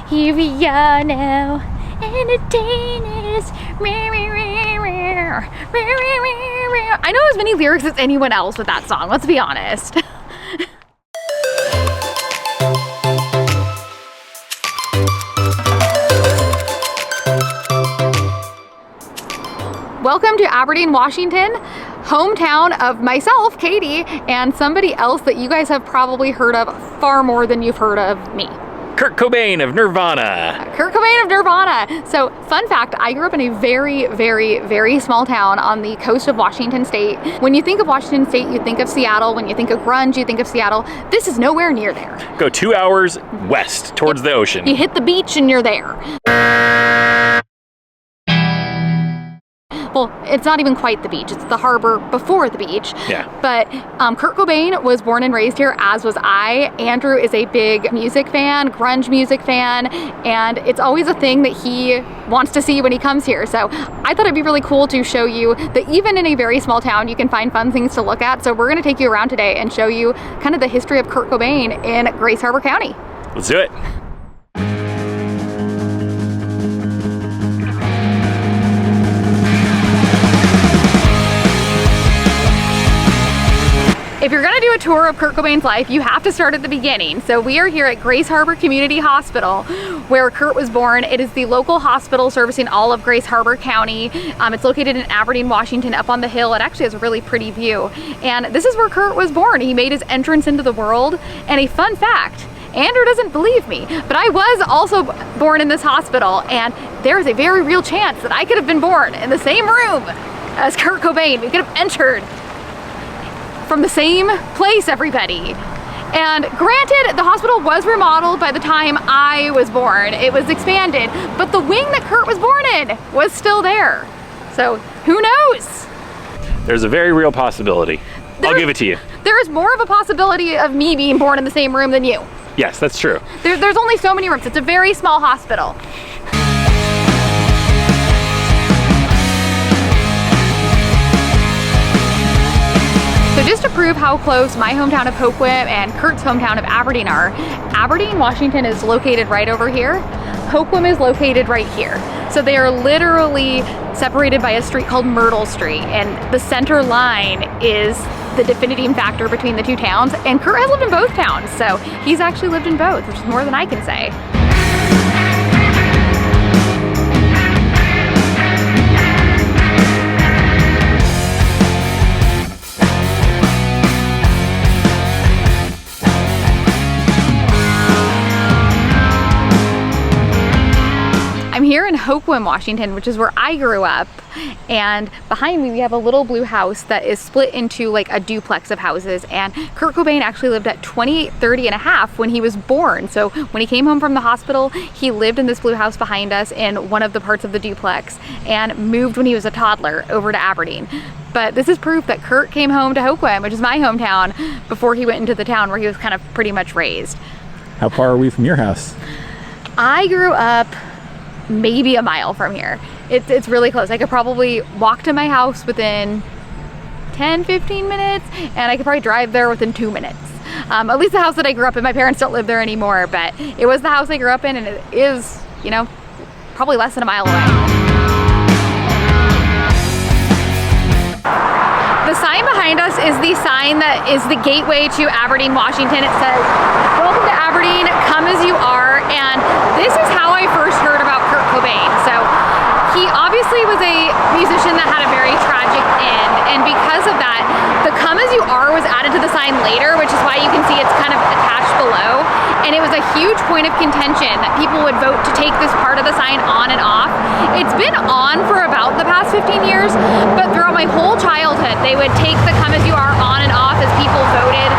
Here we are now, entertainers. I know as many lyrics as anyone else with that song, let's be honest. Welcome to Aberdeen, Washington, hometown of myself, Katie, and somebody else that you guys have probably heard of far more than you've heard of me. Kurt Cobain of Nirvana. Kurt Cobain of Nirvana. So, fun fact, I grew up in a very, very, very small town on the coast of Washington State. When you think of Washington State, you think of Seattle. When you think of grunge, you think of Seattle. This is nowhere near there. Go 2 hours west towards the ocean. You hit the beach and you're there. Well, it's not even quite the beach. It's the harbor before the beach. Yeah. But Kurt Cobain was born and raised here, as was I. Andrew is a big music fan, grunge music fan, and it's always a thing that he wants to see when he comes here. So I thought it'd be really cool to show you that even in a very small town, you can find fun things to look at. So we're gonna take you around today and show you kind of the history of Kurt Cobain in Grace Harbor County. Let's do it. If you're gonna do a tour of Kurt Cobain's life, you have to start at the beginning. So we are here at Grace Harbor Community Hospital, where Kurt was born. It is the local hospital servicing all of Grace Harbor County. It's located in Aberdeen, Washington, up on the hill. It actually has a really pretty view. And this is where Kurt was born. He made his entrance into the world. And a fun fact, Andrew doesn't believe me, but I was also born in this hospital, and there is a very real chance that I could have been born in the same room as Kurt Cobain. We could have entered from the same place, everybody. And granted, the hospital was remodeled by the time I was born. It was expanded, but the wing that Kurt was born in was still there. So who knows? There's a very real possibility. I'll give it to you. There's more of a possibility of me being born in the same room than you. Yes, that's true. There's only so many rooms. It's a very small hospital. So just to prove how close my hometown of Hoquiam and Kurt's hometown of Aberdeen are, Aberdeen, Washington is located right over here. Hoquiam is located right here. So they are literally separated by a street called Myrtle Street, and the center line is the defining factor between the two towns, and Kurt has lived in both towns, so he's actually lived in both, which is more than I can say. I'm here in Hoquiam, Washington, which is where I grew up, and behind me we have a little blue house that is split into like a duplex of houses, and Kurt Cobain actually lived at 2830 and a half when he was born. So when he came home from the hospital, he lived in this blue house behind us in one of the parts of the duplex and moved when he was a toddler over to Aberdeen. But this is proof that Kurt came home to Hoquiam, which is my hometown, before he went into the town where he was kind of pretty much raised. How far are we from your house? I grew up maybe a mile from here. It's really close. I could probably walk to my house within 10-15 minutes, and I could probably drive there within 2 minutes. At least the house that I grew up in. My parents don't live there anymore, but it was the house I grew up in, and it is, you know, probably less than a mile away. The sign behind us is the sign that is the gateway to Aberdeen, Washington. It says, "Welcome to Aberdeen, come as you are," and this is how I first heard about Kurt Cobain. So he obviously was a musician that had a very tragic end, and because of that, the "come as you are" was added to the sign later, which is why you can see it's kind of attached below, and it was a huge point of contention that people would vote to take this part of the sign on and off. It's been on for about the past 15 years, but throughout my whole childhood, they would take the "come as you are" on and off as people voted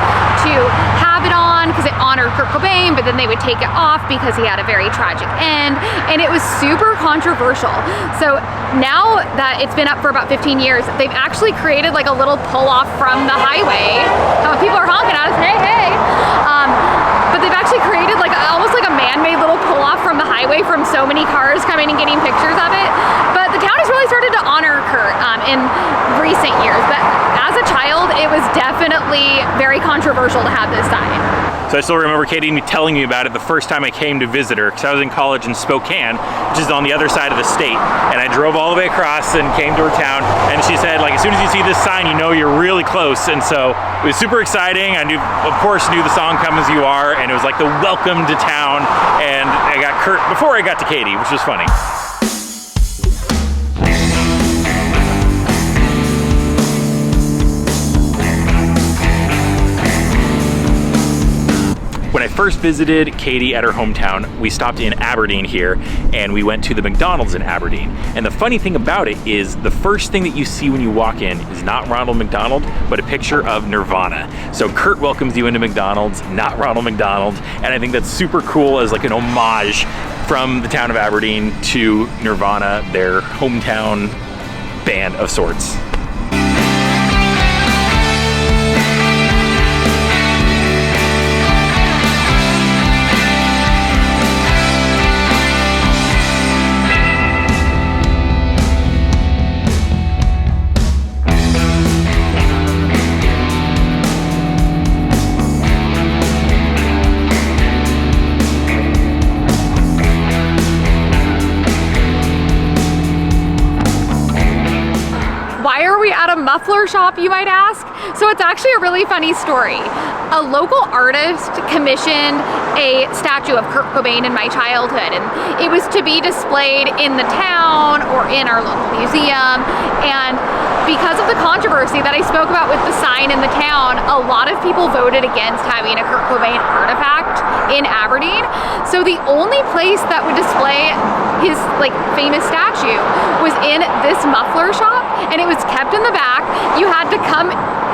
to have it on because it honored Kurt Cobain, but then they would take it off because he had a very tragic end, and it was super controversial. So now that it's been up for about 15 years, they've actually created like a little pull-off from the highway. People are honking at us, hey, hey. But they've actually created like almost like a man-made little pull-off from the highway from so many cars coming and getting pictures of it. But the town has really started to honor Kurt in recent years. But as a child, it was definitely very controversial to have this sign. So I still remember Katie telling me about it the first time I came to visit her, because I was in college in Spokane, which is on the other side of the state. And I drove all the way across and came to her town, and she said, like, as soon as you see this sign, you know you're really close. And so it was super exciting. I of course knew the song Come As You Are, and it was like the welcome to town. And I got Kurt before I got to Katie, which was funny. When I first visited Katie at her hometown, we stopped in Aberdeen here, and we went to the McDonald's in Aberdeen. And the funny thing about it is the first thing that you see when you walk in is not Ronald McDonald, but a picture of Nirvana. So Kurt welcomes you into McDonald's, not Ronald McDonald, and I think that's super cool as like an homage from the town of Aberdeen to Nirvana, their hometown band of sorts. Muffler shop, you might ask? So it's actually a really funny story. A local artist commissioned a statue of Kurt Cobain in my childhood, and it was to be displayed in the town or in our local museum. And because of the controversy that I spoke about with the sign in the town, a lot of people voted against having a Kurt Cobain artifact in Aberdeen. So the only place that would display his like famous statue was in this muffler shop, and it was kept in the back. You had to come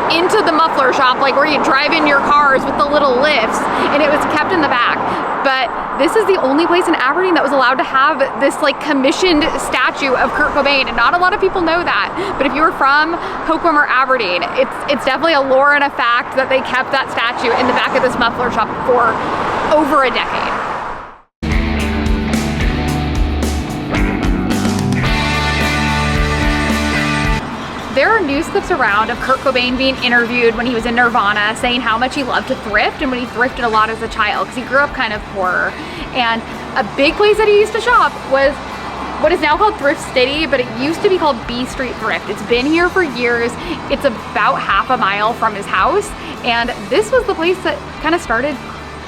into the muffler shop, like where you drive in your cars with the little lifts, and it was kept in the back. But this is the only place in Aberdeen that was allowed to have this like commissioned statue of Kurt Cobain, and not a lot of people know that. But if you were from Hoquiam or Aberdeen, it's definitely a lore and a fact that they kept that statue in the back of this muffler shop for over a decade. There are news clips around of Kurt Cobain being interviewed when he was in Nirvana, saying how much he loved to thrift and when he thrifted a lot as a child, because he grew up kind of poor. And a big place that he used to shop was what is now called Thrift City, but it used to be called B Street Thrift. It's been here for years. It's about half a mile from his house. And this was the place that kind of started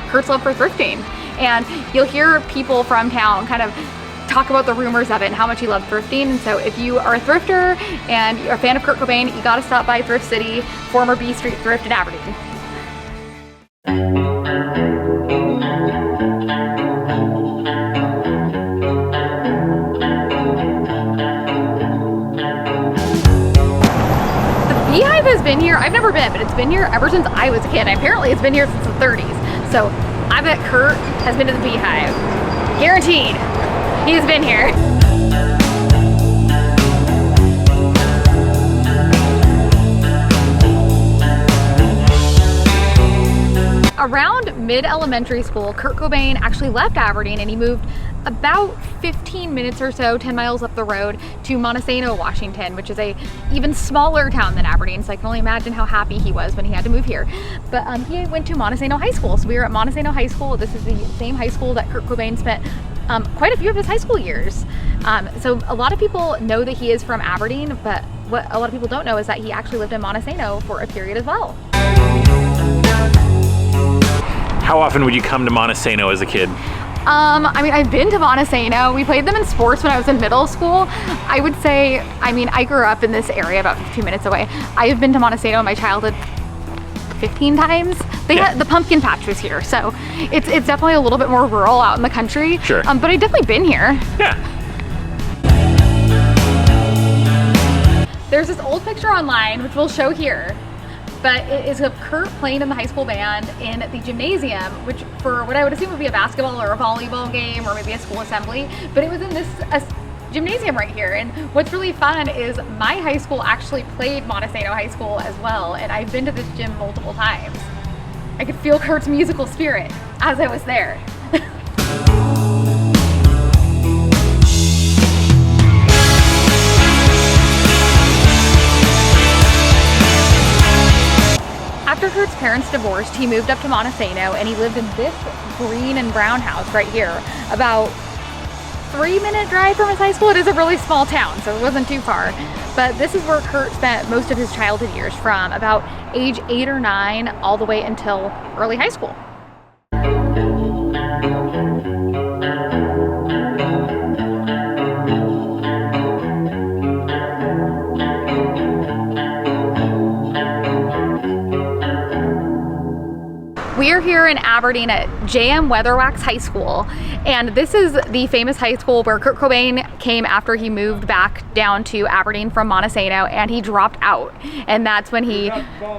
Kurt's love for thrifting. And you'll hear people from town kind of talk about the rumors of it and how much he loved thrifting. And so if you are a thrifter and you're a fan of Kurt Cobain, you gotta stop by Thrift City, former B Street Thrift in Aberdeen. The Beehive has been here, I've never been, but it's been here ever since I was a kid. Apparently it's been here since the 30s. So I bet Kurt has been to the Beehive. Guaranteed. He's been here. Around mid-elementary school, Kurt Cobain actually left Aberdeen and he moved about 15 minutes or so, 10 miles up the road to Montesano, Washington, which is a even smaller town than Aberdeen, so I can only imagine how happy he was when he had to move here. But he went to Montesano High School, so we were at Montesano High School. This is the same high school that Kurt Cobain spent quite a few of his high school years. So a lot of people know that he is from Aberdeen, but what a lot of people don't know is that he actually lived in Montesano for a period as well. How often would you come to Montesano as a kid? I mean, I've been to Montesano. We played them in sports when I was in middle school. I would say, I mean, I grew up in this area about 15 minutes away. I have been to Montesano in my childhood 15 times. They had the pumpkin patch was here, so it's definitely a little bit more rural out in the country. Sure. But I've definitely been here. Yeah. There's this old picture online, which we'll show here, but it is of Kurt playing in the high school band in the gymnasium, which for what I would assume would be a basketball or a volleyball game or maybe a school assembly, but it was in this gymnasium right here. And what's really fun is my high school actually played Montesano High School as well, and I've been to this gym multiple times. I could feel Kurt's musical spirit as I was there. After Kurt's parents parents divorced, he moved up to Montesano and he lived in this green and brown house right here, about 3-minute drive from his high school. It is a really small town, so it wasn't too far. But this is where Kurt spent most of his childhood years, from about age 8 or 9 all the way until early high school. We are here in Aberdeen at J.M. Weatherwax High School, and this is the famous high school where Kurt Cobain came after he moved back down to Aberdeen from Montesano, and he dropped out. And that's when he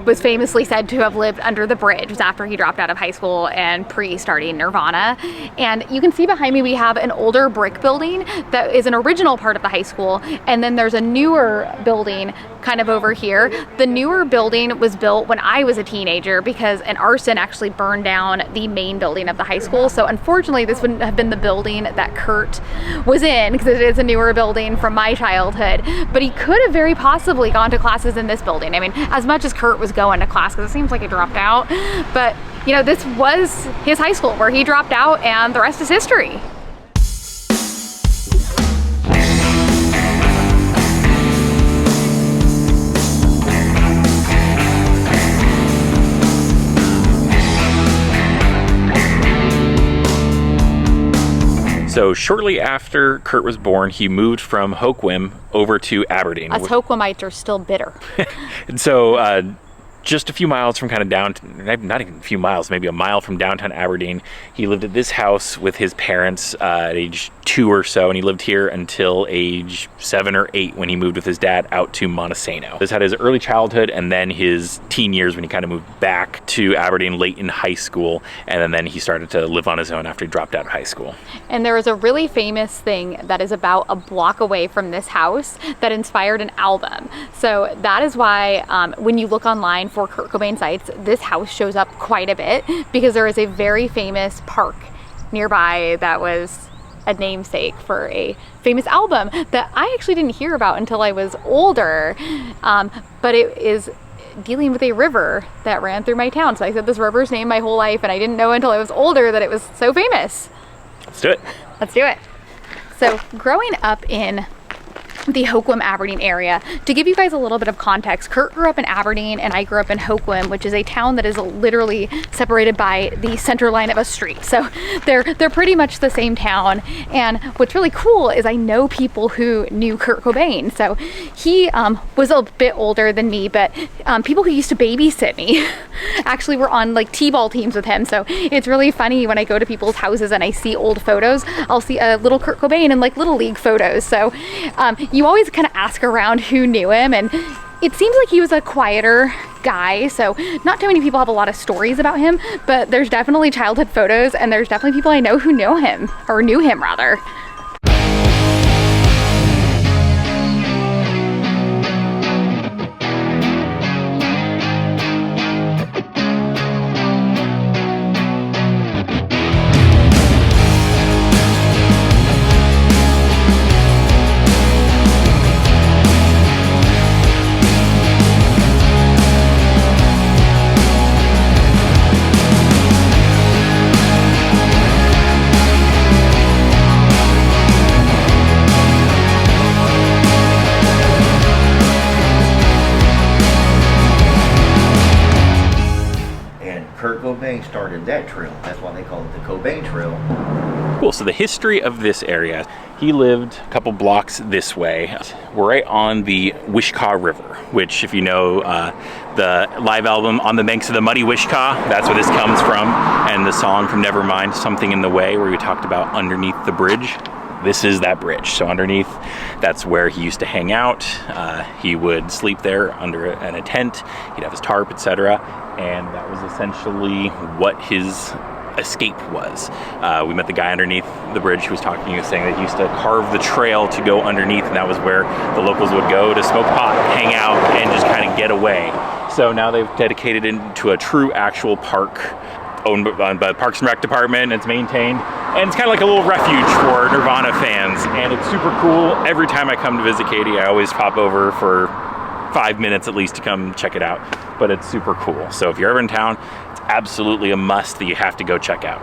was famously said to have lived under the bridge. It was after he dropped out of high school and pre-starting Nirvana. And you can see behind me we have an older brick building that is an original part of the high school, and then there's a newer building kind of over here. The newer building was built when I was a teenager because an arson actually burned down the main building of the high school. So unfortunately this wouldn't have been the building that Kurt was in, because it is a newer building from my childhood. But he could have very possibly gone to classes in this building. I mean, as much as Kurt was going to class, because it seems like he dropped out, but you know, this was his high school where he dropped out, and the rest is history. So shortly after Kurt was born, he moved from Hoquiam over to Aberdeen. Us Hoquiamites are still bitter. And so just a few miles from kind of not even a few miles, maybe a mile from downtown Aberdeen, he lived at this house with his parents at age 2 or so, and he lived here until age 7 or 8 when he moved with his dad out to Montesano. This had his early childhood and then his teen years when he kind of moved back to Aberdeen late in high school, and then he started to live on his own after he dropped out of high school. And there is a really famous thing that is about a block away from this house that inspired an album. So that is why when you look online for Kurt Cobain sites, this house shows up quite a bit, because there is a very famous park nearby that was a namesake for a famous album that I actually didn't hear about until I was older, but it is dealing with a river that ran through my town. So I said this river's name my whole life, and I didn't know until I was older that it was so famous. Let's do it. Let's do it. So growing up in the Hoquiam Aberdeen area, to give you guys a little bit of context, Kurt grew up in Aberdeen and I grew up in Hoquiam, which is a town that is literally separated by the center line of a street. So they're pretty much the same town. And what's really cool is I know people who knew Kurt Cobain. So he was a bit older than me, but people who used to babysit me actually were on like t-ball teams with him. So it's really funny when I go to people's houses and I see old photos, I'll see a little Kurt Cobain in like little league photos. So you always kind of ask around who knew him, and it seems like he was a quieter guy, so not too many people have a lot of stories about him, but there's definitely childhood photos, and there's definitely people I know who know him, or knew him rather. Kurt Cobain started that trail. That's why they call it the Cobain Trail. Cool, so the history of this area, he lived a couple blocks this way. We're right on the Wishkah River, which if you know the live album On the Banks of the Muddy Wishkah, that's where this comes from, and the song from Nevermind, Something in the Way, where we talked about underneath the bridge. This is that bridge. So underneath, that's where he used to hang out. He would sleep there under in a tent. He'd have his tarp, etc. And that was essentially what his escape was. We met the guy underneath the bridge who was talking. He was saying that he used to carve the trail to go underneath, and that was where the locals would go to smoke pot, hang out, and just kind of get away. So now they've dedicated it into a true actual park owned by the Parks and Rec Department. It's maintained, and it's kind of like a little refuge for Nirvana fans, and it's super cool. Every time I come to visit Katie, I always pop over for 5 minutes at least to come check it out, but it's super cool. So if you're ever in town, it's absolutely a must that you have to go check out.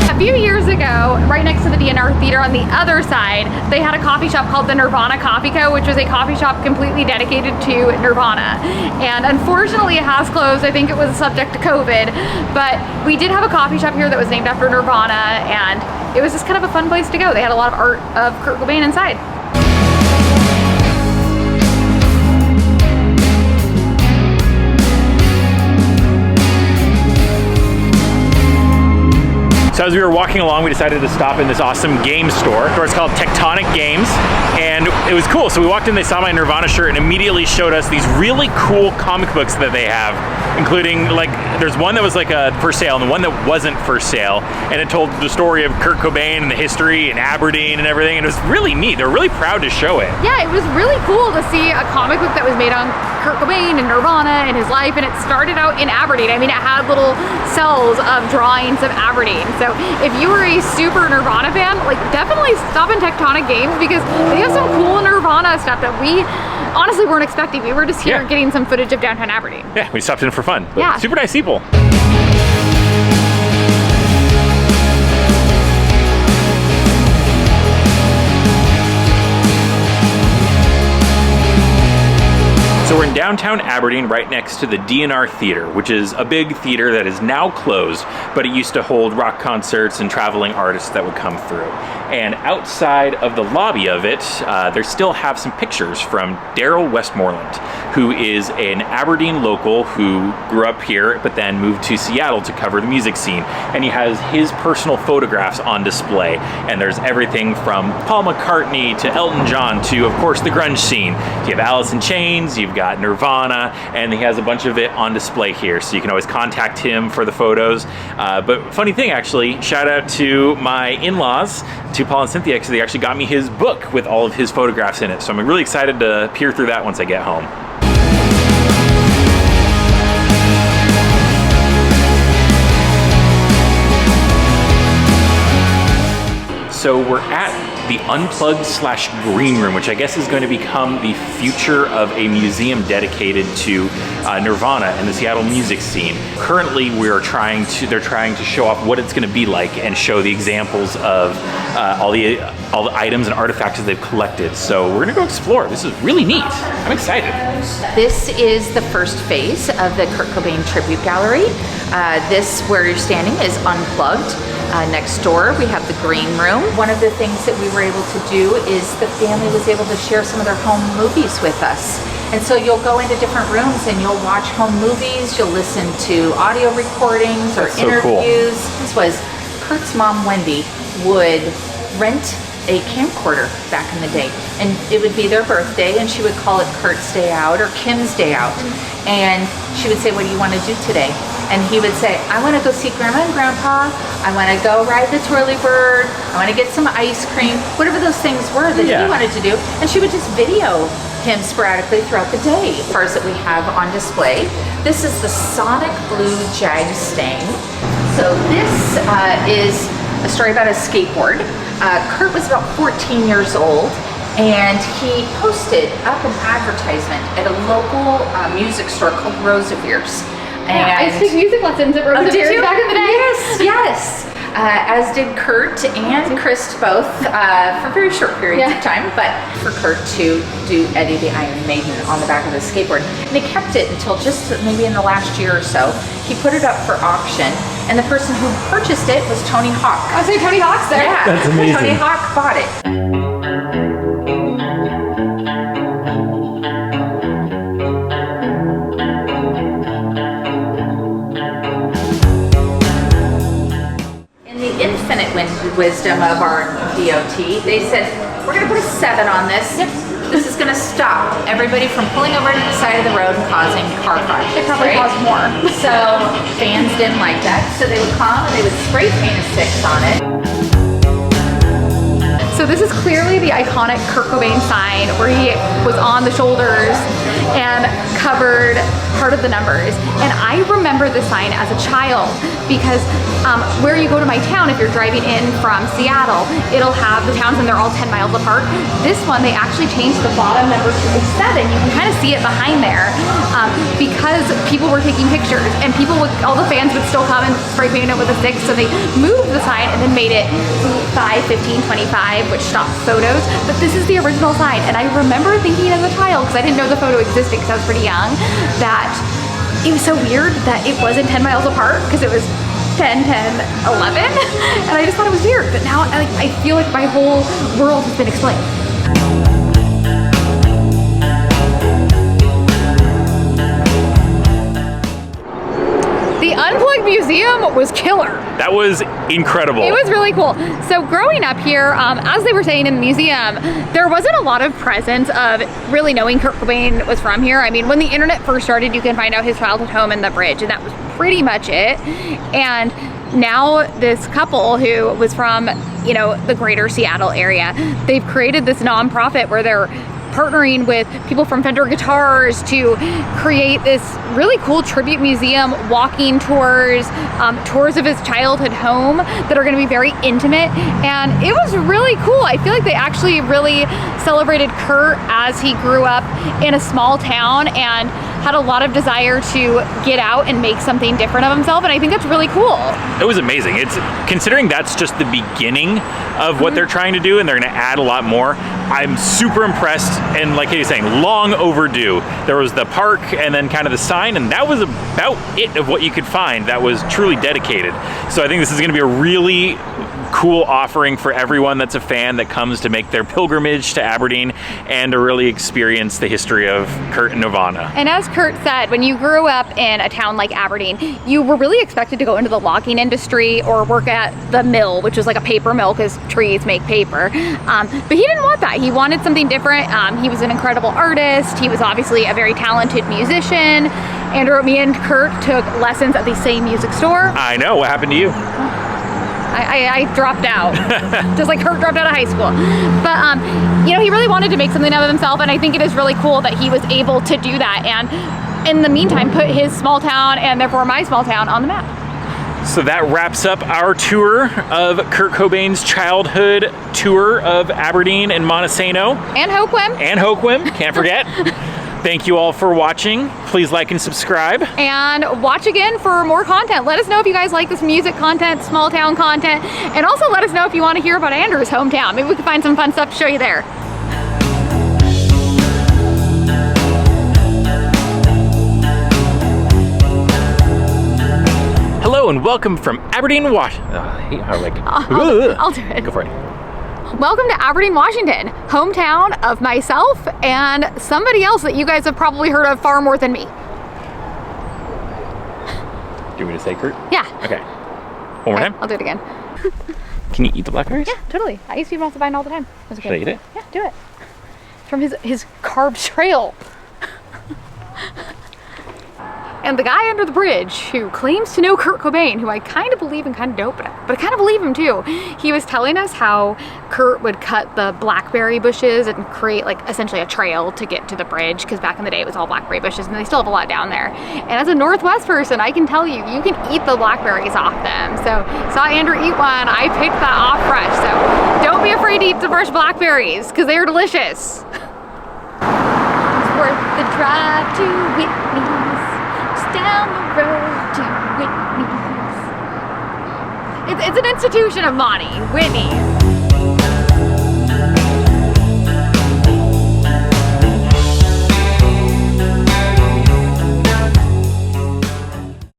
A few years ago, right next to the DNR Theater on the other side, they had a coffee shop called the Nirvana Coffee Co., which was a coffee shop completely dedicated to Nirvana. And unfortunately it has closed. I think it was subject to COVID, but we did have a coffee shop here that was named after Nirvana, and it was just kind of a fun place to go. They had a lot of art of Kurt Cobain inside. So as we were walking along, we decided to stop in this awesome game store. It's called Tectonic Games, and it was cool. So we walked in, they saw my Nirvana shirt and immediately showed us these really cool comic books that they have, including like, there's one that was like for sale and the one that wasn't for sale, and it told the story of Kurt Cobain and the history and Aberdeen and everything, and it was really neat. They were really proud to show it. Yeah, it was really cool to see a comic book that was made on Kurt Cobain and Nirvana and his life, and it started out in Aberdeen. I mean, it had little cells of drawings of Aberdeen. So if you were a super Nirvana fan, like definitely stop in Tectonic Games because they have some cool Nirvana stuff that we honestly weren't expecting. We were just here getting some footage of downtown Aberdeen. Yeah, we stopped in for fun. But yeah. Super nice people. So we're in downtown Aberdeen, right next to the DNR Theater, which is a big theater that is now closed, but it used to hold rock concerts and traveling artists that would come through. And outside of the lobby of it, they still have some pictures from Daryl Westmoreland, who is an Aberdeen local who grew up here, but then moved to Seattle to cover the music scene. And he has his personal photographs on display. And there's everything from Paul McCartney to Elton John to, of course, the grunge scene. You have Alice in Chains, you've got Nirvana, and he has a bunch of it on display here, so you can always contact him for the photos. But funny thing, actually, shout out to my in-laws, to Paul and Cynthia, because they actually got me his book with all of his photographs in it, so I'm really excited to peer through that once I get home. So we're at the Unplugged/Green Room, which I guess is going to become the future of a museum dedicated to Nirvana and the Seattle music scene. Currently, they're trying to show off what it's going to be like and show the examples of all the items and artifacts that they've collected. So we're going to go explore. This is really neat. I'm excited. This is the first phase of the Kurt Cobain Tribute Gallery. This, where you're standing, is Unplugged. Next door, we have the Green Room. One of the things that we were able to do is the family was able to share some of their home movies with us. And so you'll go into different rooms and you'll watch home movies, you'll listen to audio recordings or interviews. Cool. This was Kurt's mom, Wendy, would rent a camcorder back in the day, and it would be their birthday and she would call it Kurt's Day Out or Kim's Day Out, and she would say, what do you want to do today? And he would say, I want to go see Grandma and Grandpa, I want to go ride the twirly bird, I want to get some ice cream, whatever those things were that he wanted to do. And she would just video him sporadically throughout the day. Cars that we have on display. This is the Sonic Blue Jag Stang. So this is a story about a skateboard. Kurt was about 14 years old, and he posted up an advertisement at a local music store called Rosevere's. Yeah, I took music lessons at Rosevere's back in the day. Yes, yes. As did Kurt and Chris both for very short periods of time, but for Kurt to do Eddie the Iron Maiden on the back of his skateboard. And he kept it until just maybe in the last year or so. He put it up for auction, and the person who purchased it was Tony Hawk. I was saying Tony Hawk's there. Yeah, that's amazing. Tony Hawk bought it. Wisdom of our DOT, they said, we're going to put a 7 on this. Yep. This is going to stop everybody from pulling over to the side of the road and causing car crashes. It probably caused more. So fans didn't like that, so they would come and they would spray paint a 6 on it. So So this is clearly the iconic Kurt Cobain sign where he was on the shoulders and covered part of the numbers. And I remember this sign as a child because where you go to my town, if you're driving in from Seattle, it'll have the towns and they're all 10 miles apart. This one, they actually changed the bottom number to a 7. You can kind of see it behind there because people were taking pictures and people would, all the fans would still come and spray paint it with a 6. So they moved the sign and then made it 5, 15, 25, which stopped photos. But this is the original sign. And I remember thinking as a child, because I didn't know the photo existed because I was pretty young, that it was so weird that it wasn't 10 miles apart because it was 10, 10, 11. And I just thought it was weird. But now I feel like my whole world has been explained. The Unplugged Museum was killer. That was incredible. It was really cool. So growing up here, as they were saying in the museum, there wasn't a lot of presence of really knowing Kurt Cobain was from here. I mean, when the internet first started, you can find out his childhood home in the Bridge, and that was pretty much it. And now this couple who was from, you know, the greater Seattle area, they've created this nonprofit where they're partnering with people from Fender Guitars to create this really cool tribute museum, walking tours, tours of his childhood home that are going to be very intimate. And it was really cool. I feel like they actually really celebrated Kurt as he grew up in a small town and had a lot of desire to get out and make something different of himself, and I think that's really cool. It was amazing. It's considering that's just the beginning of what they're trying to do, and they're going to add a lot more. I'm super impressed, and like Katie's saying, long overdue. There was the park and then kind of the sign, and that was about it of what you could find that was truly dedicated. So I think this is going to be a really cool offering for everyone that's a fan that comes to make their pilgrimage to Aberdeen and to really experience the history of Kurt and Nirvana. And as Kurt said, when you grew up in a town like Aberdeen, you were really expected to go into the logging industry or work at the mill, which was like a paper mill because trees make paper. But he didn't want that. He wanted something different. He was an incredible artist. He was obviously a very talented musician. And me and Kurt took lessons at the same music store. I know. What happened to you? I dropped out, just like Kurt dropped out of high school. But, you know, he really wanted to make something of himself, and I think it is really cool that he was able to do that, and in the meantime, put his small town, and therefore my small town, on the map. So that wraps up our tour of Kurt Cobain's childhood tour of Aberdeen and Montesano. And Hoquiam. And Hoquiam, can't forget. Thank you all for watching. Please like and subscribe. And watch again for more content. Let us know if you guys like this music content, small town content, and also let us know if you want to hear about Andrew's hometown. Maybe we can find some fun stuff to show you there. Hello and welcome from Aberdeen, Washington. I hate how I'll do it. Go for it. Welcome to Aberdeen, Washington, hometown of myself and somebody else that you guys have probably heard of far more than me. Do you want me to say Kurt? Yeah. Okay. One more time? I'll do it again. Can you eat the blackberries? Yeah, totally. I used to eat them off the vine all the time. It was okay. Should I eat it? Yeah, do it. From his carb trail. And the guy under the bridge who claims to know Kurt Cobain, who I kind of believe and kind of don't, but I kind of believe him too. He was telling us how Kurt would cut the blackberry bushes and create like essentially a trail to get to the bridge, because back in the day it was all blackberry bushes and they still have a lot down there. And as a Northwest person, I can tell you, you can eat the blackberries off them. So saw Andrew eat one, I picked that off fresh. So don't be afraid to eat the fresh blackberries because they are delicious. It's worth the drive to Whitney's. Down the road to Whitney's. It's an institution of Monty, Whitney's.